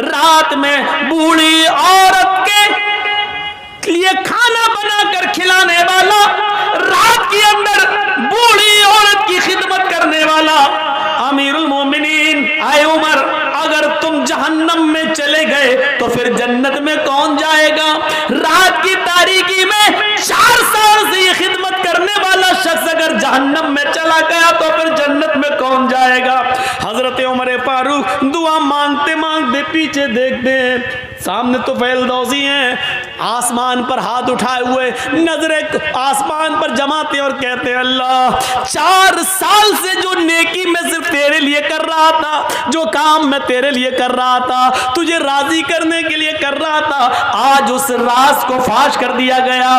रात में बूढ़ी औरत के लिए खाना बनाकर खिलाने वाला, रात के अंदर बूढ़ी औरत की खिदमत करने वाला। अमीरुल मोमिनीन, आए उमर, अगर तुम जहन्नम में चले गए तो फिर जन्नत में कौन जाएगा? रात की तारीकी में 4 साल से ये खिदमत करने वाला शख्स अगर जहन्नम में चला गया तो फिर जन्नत में कौन जाएगा? हजरत उमर फारूक दुआ मांगते मांगते पीछे देखते हैं, सामने तो फैलदौसी हैं, आसमान पर हाथ उठाए हुए नजरें आसमान पर जमाते और कहते हैं, अल्लाह 4 साल से जो नेकी मैं सिर्फ तेरे लिए कर रहा था, जो काम मैं तेरे लिए कर रहा था, तुझे राजी करने के लिए कर रहा था, आज उस राज को फाश कर दिया गया।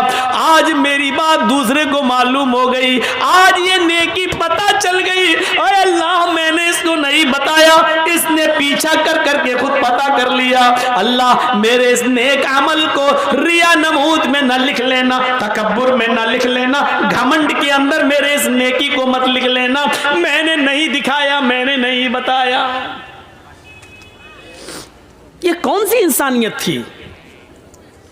आज मेरी बात दूसरे को मालूम हो गई, आज ये नेकी पता चल गई। और अल्लाह मैंने इसको नहीं बताया, इसने पीछा कर करके खुद पता कर लिया। अल्लाह मेरे इस नेक अमल को रिया नमूद में न लिख लेना, तकब्बुर में न लिख लेना, घमंड के अंदर मेरे इस नेकी को मत लिख लेना। मैंने नहीं दिखाया, मैंने नहीं बताया। ये कौन सी इंसानियत थी?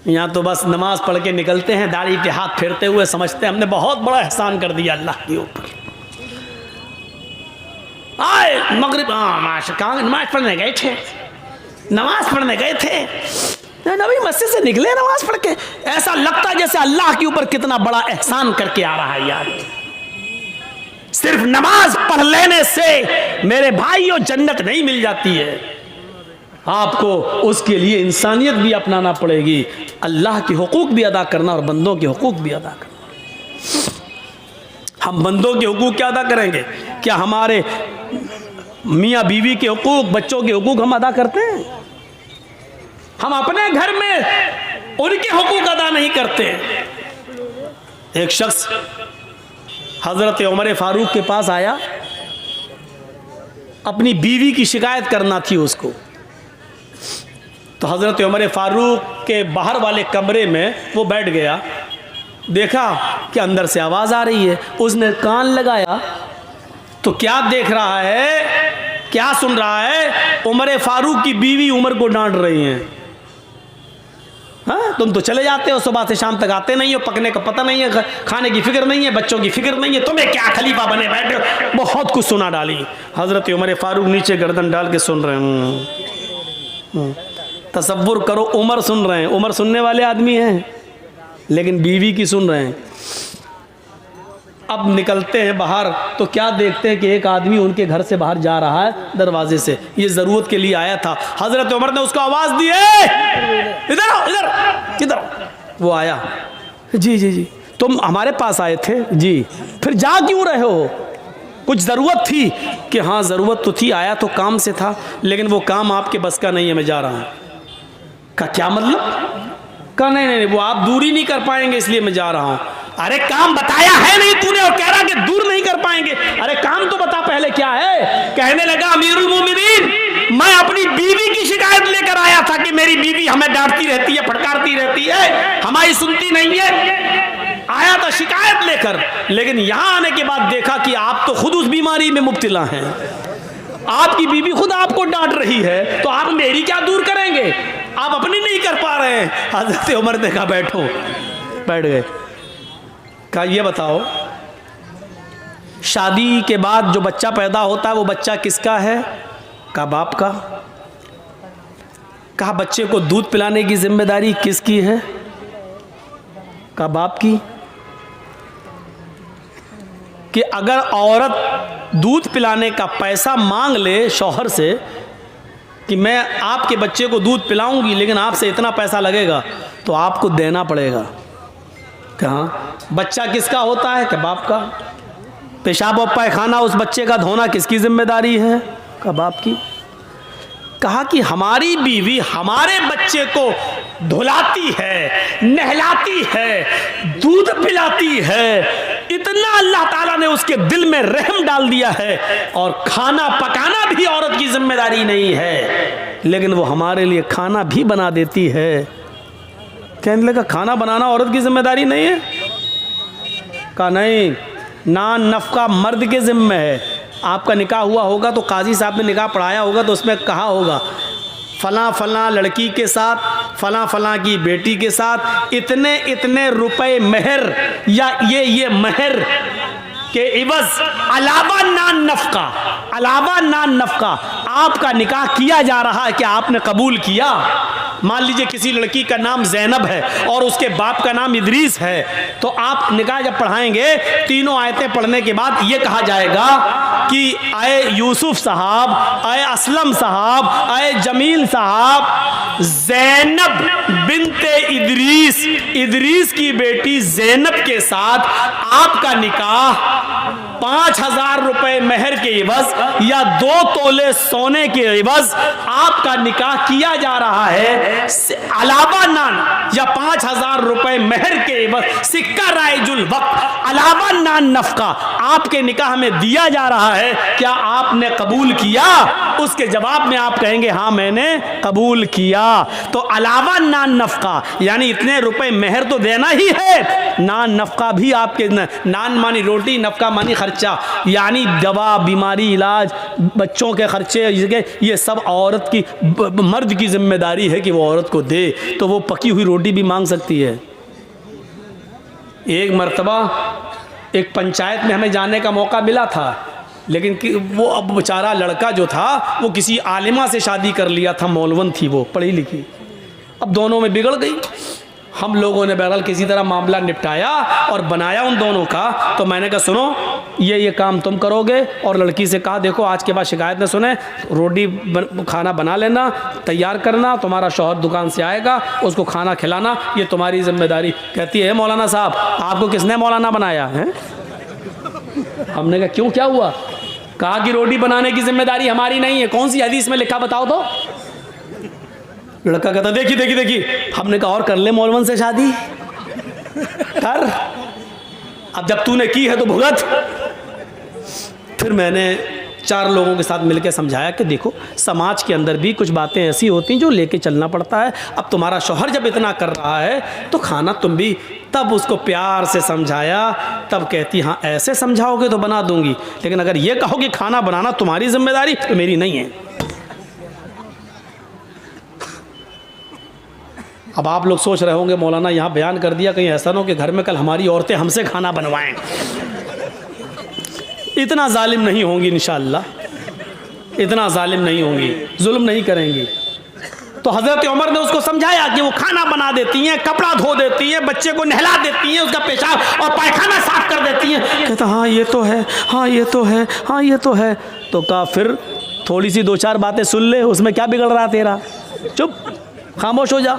यहां तो बस नमाज पढ़ के निकलते हैं, दाढ़ी पे हाथ फेरते हुए समझते हैं हमने बहुत बड़ा एहसान कर दिया अल्लाह के ऊपर। आए मगरिब, कहाँ नमाज पढ़ने गए थे, नमाज पढ़ने गए थे, नबी मस्जिद से निकले नमाज पढ़ के, ऐसा लगता जैसे अल्लाह के ऊपर कितना बड़ा एहसान करके आ रहा है यार। सिर्फ नमाज पढ़ लेने से मेरे भाइयों जन्नत नहीं मिल जाती है, आपको उसके लिए इंसानियत भी अपनाना पड़ेगी, अल्लाह के हुकूक भी अदा करना और बंदों के हुकूक भी अदा करना। हम बंदों के हुकूक क्या अदा करेंगे? क्या हमारे मियाँ बीवी के हुकूक, बच्चों के हुकूक हम अदा करते हैं? हम अपने घर में उनके हुकूक अदा नहीं करते। एक शख्स हजरत उमर फारूक के पास आया, अपनी बीवी की शिकायत करना थी उसको। तो हजरत उमर फारूक के बाहर वाले कमरे में वो बैठ गया, देखा कि अंदर से आवाज़ आ रही है, उसने कान लगाया तो क्या देख रहा है, क्या सुन रहा है? उमर फारूक की बीवी उमर को डांट रही हैं, हाँ तुम तो चले जाते हो, सुबह से शाम तक आते नहीं हो, पकने का पता नहीं है, खाने की फिक्र नहीं है, बच्चों की फिक्र नहीं है, तुम्हें क्या खलीफा बने बैठे हो। बहुत कुछ सुना डाली। हजरत उमर फारूक नीचे गर्दन डाल के सुन रहे हैं। तसव्वुर करो, उमर सुन रहे हैं, उमर सुनने वाले आदमी हैं, लेकिन बीवी की सुन रहे हैं। अब निकलते हैं बाहर तो क्या देखते हैं कि एक आदमी उनके घर से बाहर जा रहा है दरवाजे से, ये ज़रूरत के लिए आया था। हज़रत उमर ने उसको आवाज़ दी, इधर आओ, इधर किधर? वो आया, जी जी जी तुम हमारे पास आए थे जी, फिर जा क्यों रहे हो? कुछ ज़रूरत थी? कि हाँ ज़रूरत तो थी, आया तो काम से था, लेकिन वो काम आपके बस का नहीं है, मैं जा रहा हूँ। का क्या मतलब? का नहीं नहीं वो आप दूरी नहीं कर पाएंगे इसलिए मैं जा रहा हूँ। अरे काम बताया है नहीं तूने और कह रहा कि दूर नहीं कर पाएंगे? अरे काम तो बता पहले क्या है? कहने लगा, अमीरुल मोमिनीन मैं अपनी बीवी की शिकायत लेकर आया था कि मेरी बीवी हमें डांटती रहती है, फटकारती रहती है, हमारी सुनती नहीं है। आया था शिकायत लेकर, लेकिन यहाँ आने के बाद देखा कि आप तो खुद उस बीमारी में मुब्तला हैं, आपकी बीवी खुद आपको डांट रही है, तो आप मेरी क्या दूर करेंगे? आप अपनी नहीं कर पा रहे हैं। हज़रत उमर ने कहा बैठो, बैठ गए। कहा ये बताओ, शादी के बाद जो बच्चा पैदा होता है वो बच्चा किसका है? कहा बाप का। कहा बच्चे को दूध पिलाने की जिम्मेदारी किसकी है? कहा बाप की। कि अगर औरत दूध पिलाने का पैसा मांग ले शौहर से कि मैं आपके बच्चे को दूध पिलाऊंगी लेकिन आपसे इतना पैसा लगेगा, तो आपको देना पड़ेगा। कहाँ बच्चा किसका होता है? कि बाप का। पेशाब और पैखाना उस बच्चे का धोना किसकी जिम्मेदारी है? का बाप की। कहा कि हमारी बीवी हमारे बच्चे को धुलाती है, नहलाती है, दूध पिलाती है, इतना अल्लाह ताला ने उसके दिल में रहम डाल दिया है, और खाना पकाना भी औरत की जिम्मेदारी नहीं है, लेकिन वो हमारे लिए खाना भी बना देती है। कहने लगा खाना बनाना औरत की जिम्मेदारी नहीं है? कहा नहीं, नान नफका मर्द के जिम्मे है। आपका निकाह हुआ होगा तो काजी साहब ने निकाह पढ़ाया होगा तो उसमें कहा होगा फलां फलां लड़की के साथ, फलां फलां की बेटी के साथ इतने इतने रुपए महर या ये महर के इवज अलावा नान नफका आपका निकाह किया जा रहा है। क्या आपने कबूल किया? मान लीजिए किसी लड़की का नाम ज़ैनब है और उसके बाप का नाम इदरीस है, तो आप निकाह जब पढ़ाएंगे तीनों आयतें पढ़ने के बाद ये कहा जाएगा कि आए यूसुफ साहब, आए असलम साहब, आए जमील साहब, ज़ैनब बिनते इदरीस की बेटी ज़ैनब के साथ आपका निकाह 5,000 रुपए महर के इवज या 2 तोले सोने के इवज आपका निकाह किया जा रहा है। अलावा नान या 5,000 रुपए महर के इवज सिक्का राइजुल वक्त अलावा नान नफका आपके निकाह में दिया जा रहा है। क्या आपने कबूल किया? उसके जवाब में आप कहेंगे हाँ मैंने कबूल किया। तो अलावा नान नफका यानी इतने रुपए महर तो देना ही है, नान नफका भी आपके, नान मानी रोटी, नफका मानी खर्चा, यानी दवा, बीमारी, इलाज, बच्चों के खर्चे, ये सब औरत की, मर्द की जिम्मेदारी है कि वो औरत को दे। तो वो पकी हुई रोटी भी मांग सकती है। एक मर्तबा एक पंचायत में हमें जाने का मौका मिला था, लेकिन वो अब बेचारा लड़का जो था वो किसी आलिमा से शादी कर लिया था, मौलवन थी वो, पढ़ी लिखी। अब दोनों में बिगड़ गई। हम लोगों ने बहरहाल किसी तरह मामला निपटाया और बनाया उन दोनों का। तो मैंने कहा सुनो ये काम तुम करोगे, और लड़की से कहा देखो आज के बाद शिकायत न सुने, रोटी खाना बना लेना, तैयार करना, तुम्हारा शौहर दुकान से आएगा, उसको खाना खिलाना, ये तुम्हारी जिम्मेदारी। कहती है मौलाना साहब आपको किसने मौलाना बनाया है? हमने कहा क्यों, क्या हुआ? कहा कि रोटी बनाने की जिम्मेदारी हमारी नहीं है। कौन सी हदीस में लिखा बताओ तो? लड़का कहता देखी। हमने कहा और कर ले मौलवन से शादी कर, अब जब तूने की है तो भुगत। फिर मैंने 4 लोगों के साथ मिलकर समझाया कि देखो समाज के अंदर भी कुछ बातें ऐसी होती हैं जो लेके चलना पड़ता है। अब तुम्हारा शौहर जब इतना कर रहा है तो खाना तुम भी, तब उसको प्यार से समझाया। तब कहती हाँ ऐसे समझाओगे तो बना दूंगी, लेकिन अगर ये कहो कि खाना बनाना तुम्हारी जिम्मेदारी तो मेरी नहीं है। अब आप लोग सोच रहे होंगे मौलाना यहाँ बयान कर दिया, कहीं ऐसा ना हो कि घर में कल हमारी औरतें हमसे खाना बनवाएं। इतना जालिम नहीं होंगी इंशाअल्लाह, इतना जालिम नहीं होंगी, जुल्म नहीं करेंगी। तो हज़रत उमर ने उसको समझाया कि वो खाना बना देती हैं, कपड़ा धो देती हैं, बच्चे को नहला देती हैं, उसका पेशाब और पायखाना साफ कर देती हैं। कहता हाँ ये तो है, हाँ ये तो है, हाँ ये तो है। तो कहा फिर थोड़ी सी 2-4 बातें सुन ले, उसमें क्या बिगड़ रहा तेरा, चुप खामोश हो जा।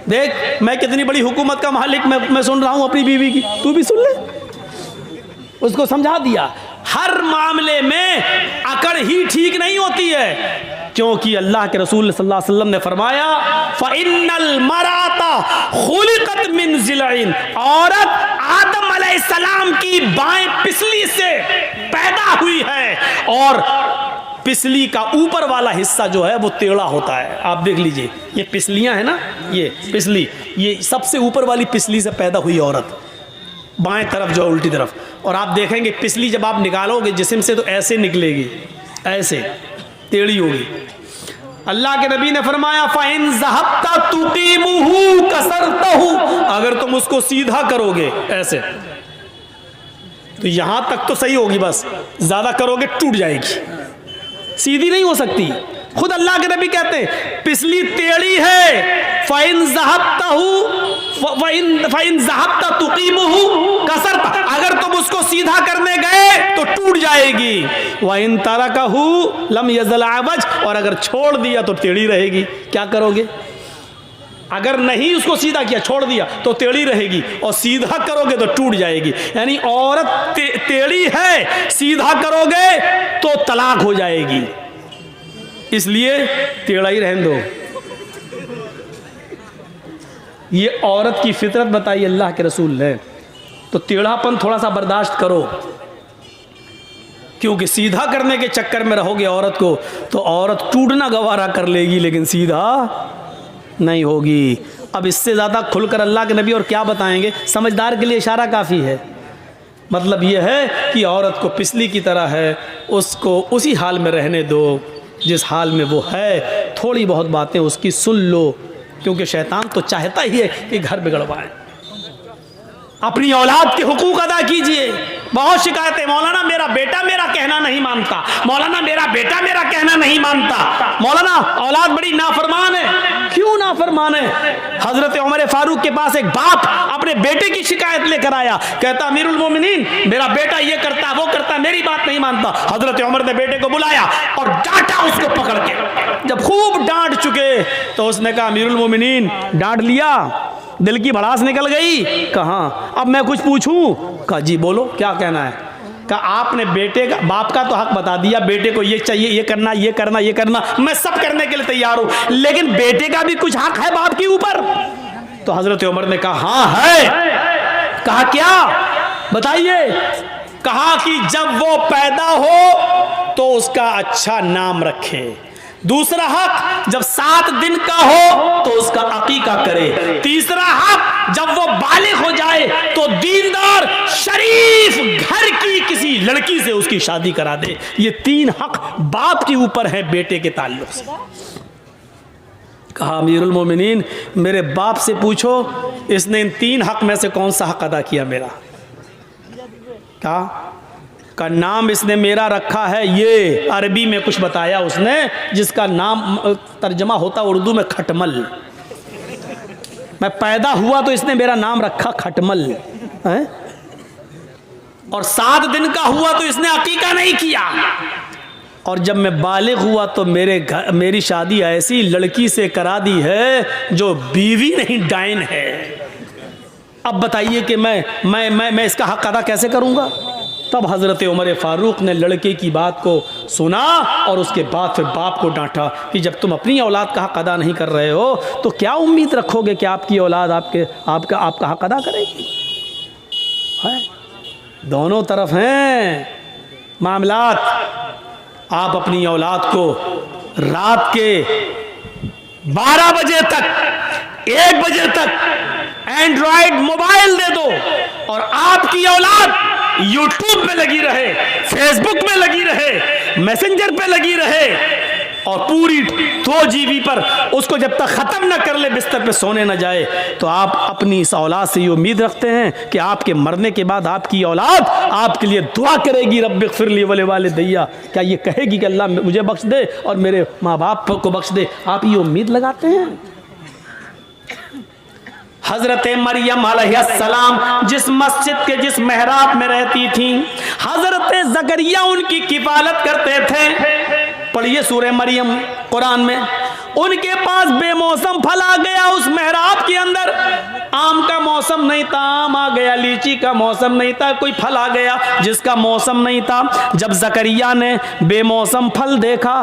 देख मैं कितनी बड़ी हुकूमत का मालिक, मैं सुन रहा हूँ अपनी बीवी की, तू भी सुन ले। उसको समझा दिया। हर मामले में अकड़ ही ठीक नहीं होती है, क्योंकि अल्लाह के रसूल सल्लल्लाहु अलैहि वसल्लम ने फरमाया फ़इन्नल मराता खुलिक़त मिन ज़िलइन, औरत आदम अलैहिस्सलाम की बाएं पिसली से पैदा हुई है, और पिसली का ऊपर वाला हिस्सा जो है वो टेढ़ा होता है। आप देख लीजिए ये पिसलियां है ना, ये पिसली, ये सबसे ऊपर वाली पिसली से पैदा हुई औरत, बाएं तरफ जो उल्टी तरफ। और आप देखेंगे पिसली जब आप निकालोगे जिस्म से तो ऐसे निकलेगी, ऐसे टेढ़ी होगी। अल्लाह के नबी ने फरमाया फ़इन ज़हबता तुक़ीमुहु कसरतहु, अगर तुम उसको सीधा करोगे ऐसे तो यहां तक तो सही होगी, बस ज़्यादा करोगे टूट जाएगी, सीधी नहीं हो सकती। खुद अल्लाह के नबी कहते हैं पिसली टेढ़ी है, फ़इन ज़हबता तुक़ीमुहु कसरता, अगर तुम उसको सीधा करने गए तो टूट जाएगी। वइन तरकहु लम यज़ल अवज, और अगर छोड़ दिया तो टेढ़ी रहेगी। क्या करोगे? अगर नहीं उसको सीधा किया, छोड़ दिया तो टेढ़ी रहेगी, और सीधा करोगे तो टूट जाएगी। यानी औरत टेढ़ी है, सीधा करोगे तो तलाक हो जाएगी, इसलिए टेढ़ा ही रहने दो। ये औरत की फितरत बताई अल्लाह के रसूल ने। तो टेढ़ापन थोड़ा सा बर्दाश्त करो, क्योंकि सीधा करने के चक्कर में रहोगे औरत को तो औरत टूटना गवारा कर लेगी, लेकिन सीधा नहीं होगी। अब इससे ज़्यादा खुलकर अल्लाह के नबी और क्या बताएंगे, समझदार के लिए इशारा काफ़ी है। मतलब यह है कि औरत को पिसली की तरह है, उसको उसी हाल में रहने दो जिस हाल में वो है। थोड़ी बहुत बातें उसकी सुन लो, क्योंकि शैतान तो चाहता ही है कि घर बिगड़वाए। अपनी औलाद के हुकूक अदा कीजिए। बहुत शिकायतें, मौलाना मेरा बेटा मेरा कहना नहीं मानता, मौलाना मेरा बेटा मेरा कहना नहीं मानता, मौलाना औलाद बड़ी नाफरमान है। क्यों नाफरमान है? हजरत उमर फारूक के पास एक बाप अपने बेटे की शिकायत लेकर आया, कहता अमीरुल मोमिनीन मेरा बेटा ये करता वो करता, मेरी बात नहीं मानता। हजरत उमर ने बेटे को बुलाया और डांटा उसको पकड़ के। जब खूब डांट चुके तो उसने कहा अमीरुल मोमिनीन डांट लिया, दिल की भड़ास निकल गई? कहाँ, अब मैं कुछ पूछूं? कहा जी बोलो, क्या कहना है? कहा आपने बेटे का, बाप का तो हक बता दिया, बेटे को ये चाहिए, ये करना, ये करना, ये करना, मैं सब करने के लिए तैयार हूं, लेकिन बेटे का भी कुछ हक है बाप के ऊपर। तो हजरत उमर ने कहा हाँ है। कहा क्या, बताइए? कहा कि जब वो पैदा हो तो उसका अच्छा नाम रखे। दूसरा हक, जब 7 दिन का हो तो उसका अकीका करे। तीसरा हक, जब वो बालिग हो जाए तो दीनदार शरीफ घर की किसी लड़की से उसकी शादी करा दे। ये 3 हक बाप के ऊपर है बेटे के ताल्लुक से। कहा अमीरुल मोमिनीन मेरे बाप से पूछो इसने इन 3 हक में से कौन सा हक अदा किया मेरा? का नाम इसने मेरा रखा है, ये अरबी में कुछ बताया उसने, जिसका नाम तर्जमा होता उर्दू में खटमल। मैं पैदा हुआ तो इसने मेरा नाम रखा खटमल है? और 7 दिन का हुआ तो इसने अकीका नहीं किया। और जब मैं बालिग हुआ तो मेरी शादी ऐसी लड़की से करा दी है जो बीवी नहीं डायन है। अब बताइए कि मैं इसका हक अदा कैसे करूंगा? तब हज़रत उमर फारूक ने लड़के की बात को सुना और उसके बाद फिर बाप को डांटा कि जब तुम अपनी औलाद का हक अदा नहीं कर रहे हो तो क्या उम्मीद रखोगे कि आपकी औलाद आपका हक अदा करेगी? है? दोनों तरफ हैं मामलात। आप अपनी औलाद को रात के 12 बजे तक 1 बजे तक एंड्रॉयड मोबाइल दे दो और आपकी औलाद यूट्यूब पे लगी रहे, फेसबुक में लगी रहे, मैसेंजर पे लगी रहे और पूरी 2 GB पर उसको जब तक ख़त्म ना कर ले बिस्तर पे सोने ना जाए, तो आप अपनी इस औलाद से ये उम्मीद रखते हैं कि आपके मरने के बाद आपकी औलाद आपके लिए दुआ करेगी रब्बिग़फ़िरली व लिवालिदैया? क्या ये कहेगी कि अल्लाह मुझे बख्श दे और मेरे माँ बाप को बख्श दे? आप ये उम्मीद लगाते हैं? हजरत मरियम अलैहिस्सलाम जिस मस्जिद के जिस मेहराब में रहती थी, हजरत ज़करिया उनकी किफालत करते थे। पढ़िए सूरह मरियम कुरान में। उनके पास बेमौसम फल आ गया उस मेहराब के अंदर। आम का मौसम नहीं था, आम आ गया, लीची का मौसम नहीं था, कोई फल आ गया जिसका मौसम नहीं था। जब ज़करिया ने बेमौसम फल देखा,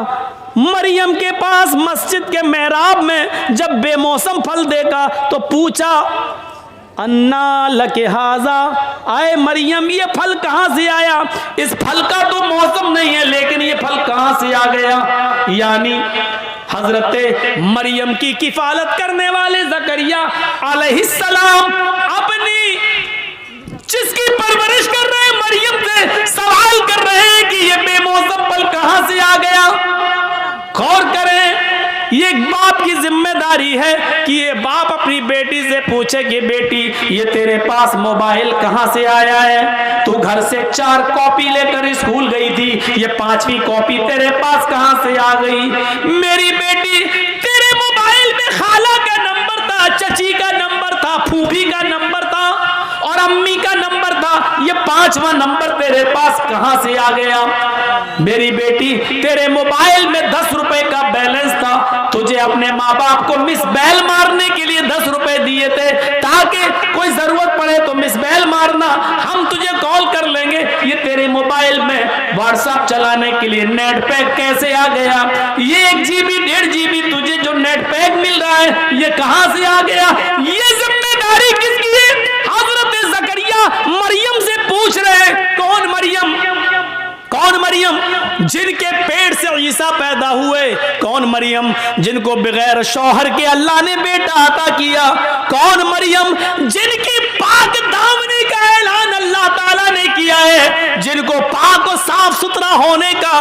मरियम के पास मस्जिद के मेहराब में जब बेमौसम फल देखा तो पूछा अन्ना लके हाजा, आए मरियम ये फल कहाँ से आया? इस फल का तो मौसम नहीं है लेकिन ये फल कहाँ से आ गया? यानी हजरत मरियम की किफालत करने वाले ज़करिया अलैहिस्सलाम अपनी जिसकी परवरिश कर रहे हैं मरियम से सवाल कर रहे हैं कि ये बेमौसम फल कहाँ से आ गया। गौर करें, ये एक बाप की जिम्मेदारी है कि ये बाप अपनी बेटी से पूछे कि बेटी ये तेरे पास मोबाइल कहाँ से आया है? तू घर से 4 कॉपी लेकर स्कूल गई थी, ये 5वीं कॉपी तेरे पास कहाँ से आ गई? मेरी बेटी तेरे मोबाइल में खाला का नंबर था, चची का नंबर था, फूफी का नंबर था और अम्मी का नंबर था, ये 5वां नंबर तेरे पास कहाँ से आ गया? मेरी बेटी तेरे मोबाइल में 10 रुपए का बैलेंस था, तुझे अपने माँ बाप को मिस बैल मारने के लिए 10 रुपए दिए थे ताकि कोई जरूरत पड़े तो मिस बैल मारना, हम तुझे कॉल कर लेंगे। ये तेरे मोबाइल में व्हाट्सएप चलाने के लिए नेट पैक कैसे आ गया? ये 1 GB 1.5 GB तुझे जो नेट पैक मिल रहा है ये कहाँ से आ गया? ये जिम्मेदारी किसकी है? हजरत ज़करिया मरियम से पूछ रहे हैं। कौन मरियम? कौन मरियम जिनके पेट से ईसा पैदा हुए? कौन मरियम जिनको बगैर शौहर के अल्लाह ने बेटा अता किया? कौन मरियम जिनकी पाक दामनी का ऐलान अल्लाह अल्लाह ताला ने किया है, जिनको पाक और साफ सुथरा होने का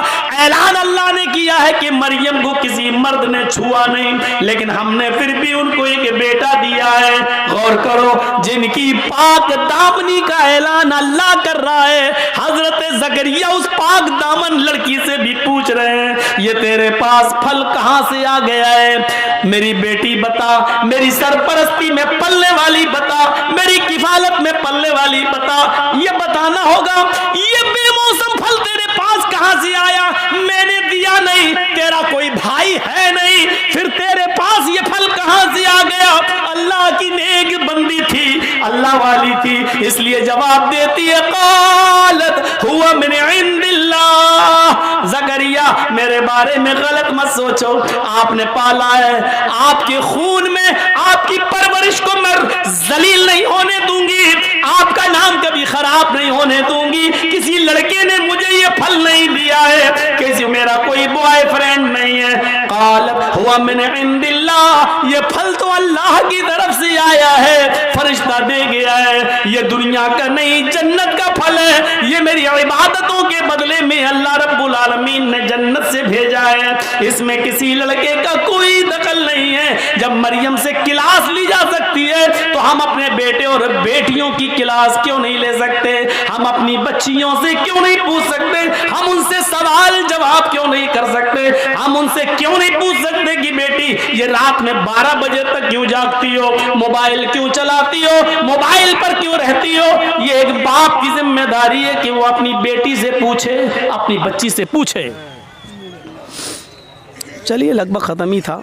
ऐलान अल्लाह ने किया है कि मरियम को किसी मर्द ने छुआ नहीं, लेकिन हमने फिर भी उनको एक बेटा दिया है। गौर करो, जिनकी पाक दामनी का ऐलान अल्लाह कर रहा है, हजरत जकरिया उस पाक दामन लड़की से भी पूछ रहे हैं, ये तेरे पास फल कहां से आ गया है? मेरी बेटी बता, मेरी सरपरस्ती में पलने वाली बता, मेरी किफालत में पलने वाली बता। ये बताना होगा, ये बेमौसम फल तेरे पास कहां से आया? मैंने दिया नहीं, तेरा कोई भाई है नहीं, फिर तेरे पास ये फल कहां से आ गया? अल्लाह की नेक बंदी थी, अल्लाह वाली थी, इसलिए जवाब देती है, क़ालत हुआ मिन इंदिल्लाह। ज़करिया, मेरे बारे में गलत मत सोचो, आपने पाला है, आपके खून में आपकी परवरिश को मैं जलील नहीं होने दूंगी, आपका नाम कभी खराब नहीं होने दूंगी। किसी लड़के ने मुझे ये फल नहीं दिया है, किसी मेरा कोई बॉयफ्रेंड नहीं है। क़ालत हुआ मिन इंदिल्लाह, ये फल तो अल्लाह की तरफ से आया है, फरिश्ता दे गया है, ये दुनिया का नहीं जन्नत का फल है, ये मेरी इबादतों के बदले में अल्लाह रब्बुल आलमीन ने जन्नत से भेजा है, इसमें किसी लड़के का कोई दखल नहीं है। जब मरियम से क्लास ली जा सकती है तो हम अपने बेटे और बेटियों की क्लास क्यों नहीं ले सकते? हम अपनी बच्चियों से क्यों नहीं पूछ सकते? हम उनसे सवाल जवाब क्यों नहीं कर सकते? हम उनसे क्यों नहीं पूछ सकते कि बेटी ये रात में 12 बजे तक क्यों जागती हो, मोबाइल क्यों चलाती हो, मोबाइल पर क्यों रहती हो? ये एक बाप की जिम्मेदारी है कि वो अपनी बेटी से पूछे, अपनी बच्ची से पूछे। चलिए, लगभग खत्म ही था।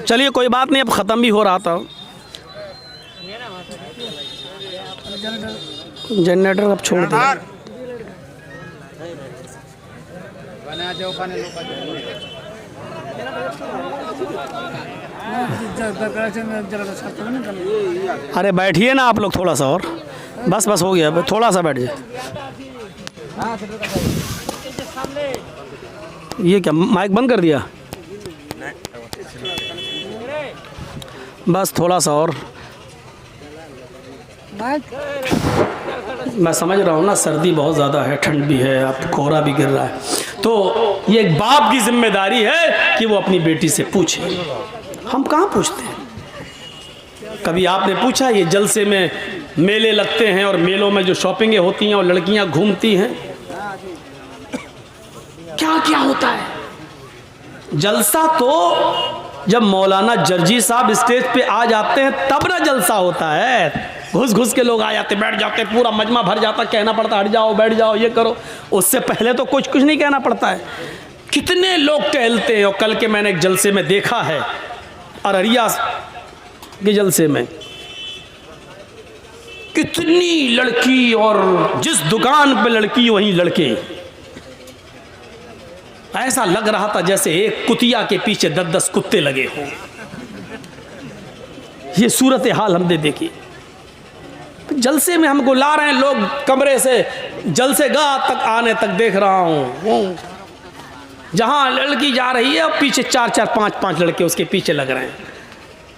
चलिए, कोई बात नहीं, अब खत्म भी हो रहा था। जनरेटर अब छोड़ दे। अरे बैठिए ना आप लोग थोड़ा सा और, बस बस हो गया, थोड़ा सा बैठ जाए। ये क्या माइक बंद कर दिया? बस थोड़ा सा और, मैं समझ रहा हूँ ना, सर्दी बहुत ज़्यादा है, ठंड भी है, अब कोहरा भी गिर रहा है, तो ये एक बाप की जिम्मेदारी है कि वो अपनी बेटी से पूछे। हम कहाँ पूछते हैं? कभी आपने पूछा ये जलसे में मेले लगते हैं और मेलों में जो शॉपिंगें होती हैं और लड़कियाँ घूमती हैं, क्या क्या होता है? जलसा तो जब मौलाना जर्जी साहब स्टेज पे आ जाते हैं तब ना जलसा होता है। घुस घुस के लोग आ जाते, बैठ जाते, पूरा मजमा भर जाता, कहना पड़ता हट जाओ, बैठ जाओ, ये करो। उससे पहले तो कुछ नहीं कहना पड़ता है। कितने लोग टहलते हैं। और कल के मैंने एक जलसे में देखा है, अररिया के जलसे में, कितनी लड़की, और जिस दुकान पे लड़की वहीं लड़के। ऐसा लग रहा था जैसे एक कुतिया के पीछे 10-10 कुत्ते लगे हों। ये सूरत हाल हमने देखी। जलसे में हमको ला रहे हैं लोग कमरे से, जलसे गाह तक आने तक देख रहा हूँ, जहाँ लड़की जा रही है और पीछे 4-4, 5-5 लड़के उसके पीछे लग रहे हैं।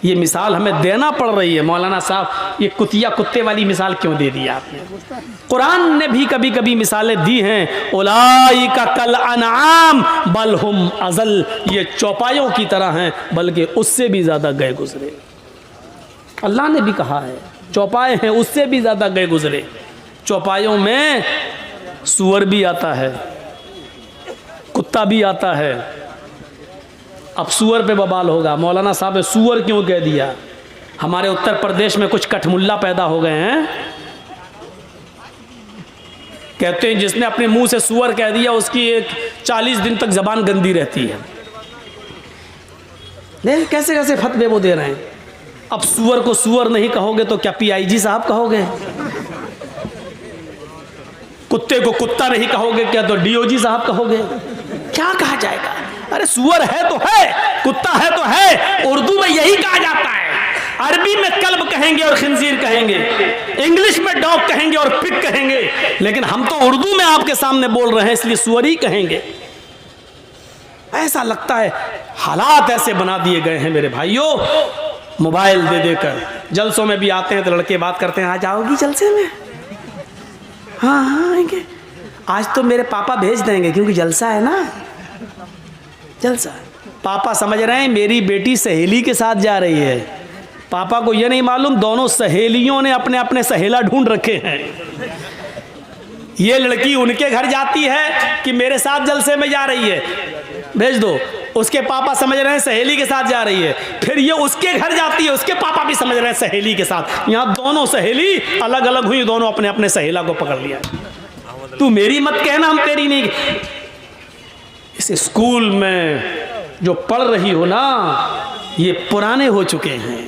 ये मिसाल हमें देना पड़ रही है। मौलाना साहब, ये कुतिया कुत्ते वाली मिसाल क्यों दे दी आपने? कुरान ने भी कभी कभी मिसालें दी हैं। उलाइका कल अनआम बल हुम अज़ल, ये चौपायों की तरह हैं बल्कि उससे भी ज़्यादा गए गुजरे। अल्लाह ने भी कहा है चौपाए हैं उससे भी ज़्यादा गए गुजरे। चौपायों में सूअर भी आता है, कुत्ता भी आता है। अब सूअर पे बवाल होगा, मौलाना साहब ने सूअर क्यों कह दिया? हमारे उत्तर प्रदेश में कुछ कठमुल्ला पैदा हो गए हैं, कहते हैं जिसने अपने मुंह से सूअर कह दिया उसकी एक 40 दिन तक जबान गंदी रहती है। नहीं, कैसे कैसे फतवे वो दे रहे हैं। अब सूअर को सूअर नहीं कहोगे तो क्या PIG साहब कहोगे? कुत्ते को कुत्ता नहीं कहोगे क्या तो DOG साहब कहोगे? क्या कहा जाएगा? अरे सूअर है तो है, कुत्ता है तो है। उर्दू में यही कहा जाता है। अरबी में कल्ब कहेंगे और खिंजीर कहेंगे, इंग्लिश में डॉग कहेंगे और पिग कहेंगे, लेकिन हम तो उर्दू में आपके सामने बोल रहे हैं इसलिए सूअर ही कहेंगे। ऐसा लगता है हालात ऐसे बना दिए गए हैं मेरे भाइयों। मोबाइल दे देकर। जलसों में भी आते हैं तो लड़के बात करते हैं, आज आओगी जलसे में? हाँ हाँ आएंगे, आज तो मेरे पापा भेज देंगे क्योंकि जलसा है ना, जलसा। पापा समझ रहे हैं मेरी बेटी सहेली के साथ जा रही है, पापा को ये नहीं मालूम दोनों सहेलियों ने अपने अपने सहेला ढूंढ रखे हैं। ये लड़की उनके घर जाती है कि मेरे साथ जलसे में जा रही है, भेज दो। उसके पापा समझ रहे हैं सहेली के साथ जा रही है, फिर ये उसके घर जाती है, उसके पापा भी समझ रहे हैं सहेली के साथ। यहाँ दोनों सहेली अलग अलग हुई, दोनों अपने अपने सहेला को पकड़ लिया। तू मेरी मत कहना, हम तेरी नहीं। इस स्कूल में जो पढ़ रही हो ना, ये पुराने हो चुके हैं,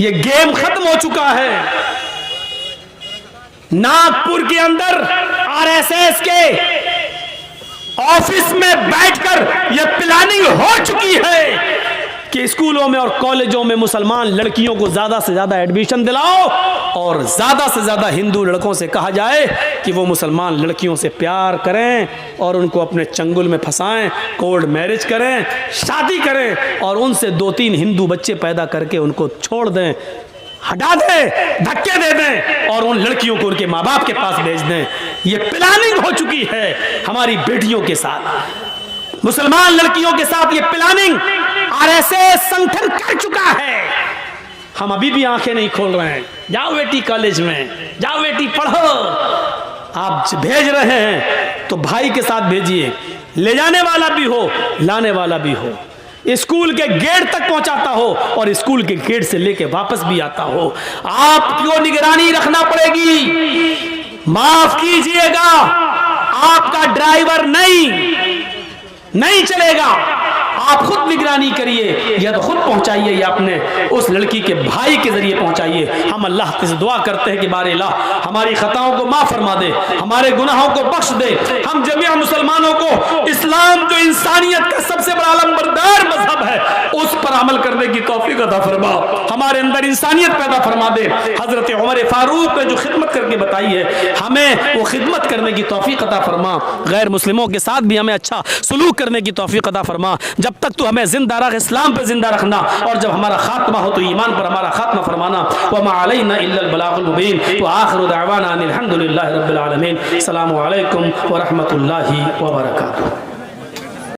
ये गेम खत्म हो चुका है। नागपुर के अंदर आरएसएस के ऑफिस में बैठकर यह प्लानिंग हो चुकी है कि स्कूलों में और कॉलेजों में मुसलमान लड़कियों को ज्यादा से ज्यादा एडमिशन दिलाओ और ज्यादा से ज्यादा हिंदू लड़कों से कहा जाए कि वो मुसलमान लड़कियों से प्यार करें और उनको अपने चंगुल में फंसाएं, कोर्ट मैरिज करें, शादी करें और उनसे 2-3 हिंदू बच्चे पैदा करके उनको छोड़ दें, हटा दें, धक्के दे दें और उन लड़कियों को उनके माँ बाप के पास भेज दें। ये प्लानिंग हो चुकी है हमारी बेटियों के साथ, मुसलमान लड़कियों के साथ ये प्लानिंग आरएसएस संगठन कर चुका है। हम अभी भी आंखें नहीं खोल रहे हैं। जाओ बेटी कॉलेज में, जाओ बेटी पढ़ो। आप भेज रहे हैं तो भाई के साथ भेजिए, ले जाने वाला भी हो, लाने वाला भी हो, स्कूल के गेट तक पहुंचाता हो और स्कूल के गेट से लेके वापस भी आता हो। आपको निगरानी रखना पड़ेगी। माफ कीजिएगा, आपका ड्राइवर नहीं चलेगा, आप खुद निगरानी करिए या तो खुद पहुंचाइए या अपने उस लड़की के भाई के जरिए पहुंचाइए। हम अल्लाह से दुआ करते हैं कि बारे अल्लाह हमारी खताओं को माफ फरमा दे, हमारे गुनाहों को बख्श दे। हम जमीआ मुसलमानों को इस्लाम जो इंसानियत का सबसे बड़ा अलमबरदार मजहब है उस पर अमल करने की तौफीक अता फरमा, हमारे अंदर इंसानियत पैदा फरमा दे। हजरत उमर फारूक ने जो खिदमत करके बताई है, हमें वो खिदमत करने की तौफीक अता फरमा। गैर मुस्लिमों के साथ भी हमें अच्छा सलूक करने की तौफीक अता फरमा। जब तक तो हमें जिंदा रख, इस्लाम पे जिंदा रखना, और जब हमारा खात्मा हो तो ईमान पर हमारा खात्मा फरमाना। वमा अलैना इल्लल बलागुल मुबीन व आखिरु दअवाना अनिल हम्दुलिल्लाहि रब्बिल आलमीन। अस्सलामु अलैकुम व रहमतुल्लाहि व बरकातुहू।